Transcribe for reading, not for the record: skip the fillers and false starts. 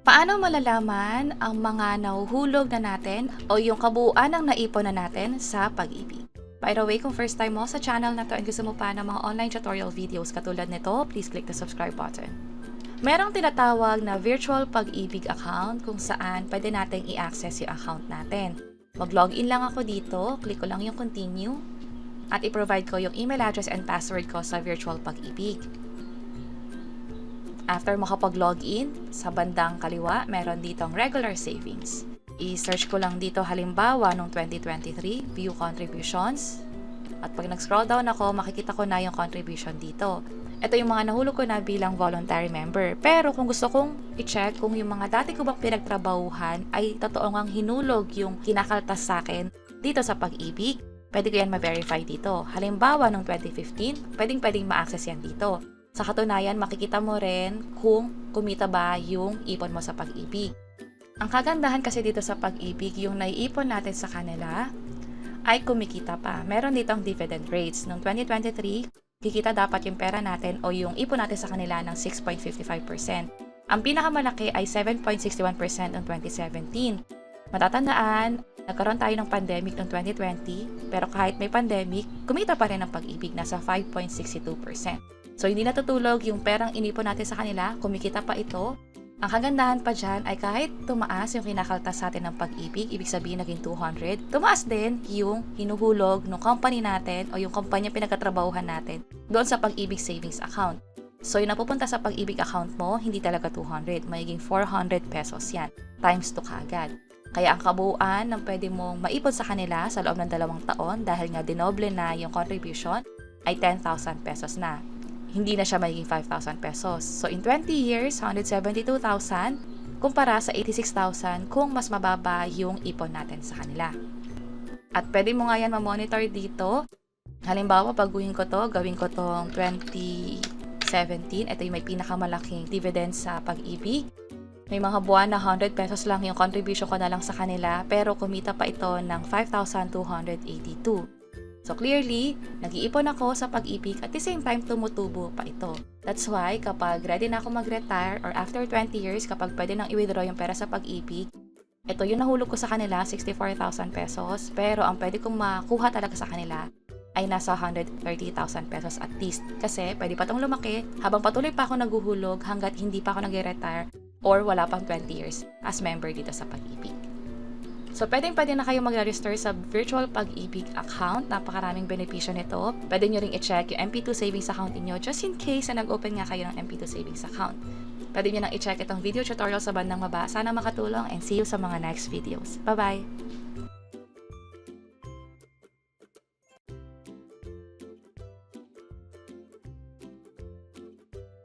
Paano malalaman ang mga nahuhulog na natin o yung kabuuan ng naipon na natin sa pag-ibig? By the way, kung first time mo sa channel na to and gusto mo pa ng mga online tutorial videos katulad nito, please click the subscribe button. Merong tinatawag na virtual pag-ibig account kung saan pwede nating i-access yung account natin. Mag-login lang ako dito, click ko lang yung continue, at i-provide ko yung email address and password ko sa virtual pag-ibig. After makapag-login, sa bandang kaliwa, meron ditong regular savings. I-search ko lang dito halimbawa noong 2023, view contributions. At pag nag-scroll down ako, makikita ko na yung contribution dito. Ito yung mga nahulog ko na bilang voluntary member. Pero kung gusto kong i-check kung yung mga dati ko bang pinagtrabahuhan ay totoo ngang hinulog yung kinakaltas sa akin dito sa pag-ibig, pwede ko yan ma-verify dito. Halimbawa noong 2015, pwedeng ma-access yan dito. Sa katunayan, makikita mo rin kung kumita ba yung ipon mo sa pag-ibig. Ang kagandahan kasi dito sa pag-ibig, yung naiipon natin sa kanila ay kumikita pa. Meron ditong dividend rates. Noong 2023, kikita dapat yung pera natin o yung ipon natin sa kanila ng 6.55%. Ang pinakamalaki ay 7.61% noong 2017. Matatandaan, nagkaroon tayo ng pandemic noong 2020, pero kahit may pandemic, kumita pa rin ang pag-ibig, nasa 5.62%. So, hindi natutulog yung perang inipon natin sa kanila, kumikita pa ito. Ang kagandahan pa dyan ay kahit tumaas yung kinakaltas sa atin ng pag-ibig, ibig sabihin naging 200, tumaas din yung hinuhulog ng company natin o yung kumpanya pinagkatrabahuhan natin doon sa pag-ibig savings account. So, yung napupunta sa pag-ibig account mo, hindi talaga 200, magiging 400 pesos yan, times 2 kaagad. Kaya ang kabuuan ng pwede mong maipon sa kanila sa loob ng 2 taon dahil nga dinoble na yung contribution ay 10,000 pesos na. Hindi na siya magiging 5,000 pesos. So, in 20 years, 172,000 kumpara sa 86,000 kung mas mababa yung ipon natin sa kanila. At pwede mo nga yan ma-monitor dito. Halimbawa, baguhin ko to, gawin ko tong 2017. Ito yung may pinakamalaking dividend sa pag-ibig. May mga buwan na 100 pesos lang yung contribution ko na lang sa kanila, pero kumita pa ito ng 5,282. So clearly, nag-iipon ako sa pag-ibig at the same time tumutubo pa ito. That's why kapag ready na ako mag-retire or after 20 years, kapag pwede nang i-withdraw yung pera sa pag-ibig, ito yung nahulog ko sa kanila, 64,000 pesos. Pero ang pwede kong makuha talaga sa kanila ay nasa 130,000 pesos at least. Kasi pwede pa itong lumaki habang patuloy pa ako naguhulog hanggat hindi pa ako nag-retire or wala pang 20 years as member dito sa pag-ibig. So, pwede na kayo mag-register sa virtual pag-ibig account. Napakaraming benepisyo nito. Pwede nyo ring i-check yung MP2 savings account niyo just in case na nag-open nga kayo ng MP2 savings account. Pwede nyo nang i-check itong video tutorial sa bandang baba. Sana makatulong and see you sa mga next videos. Bye-bye!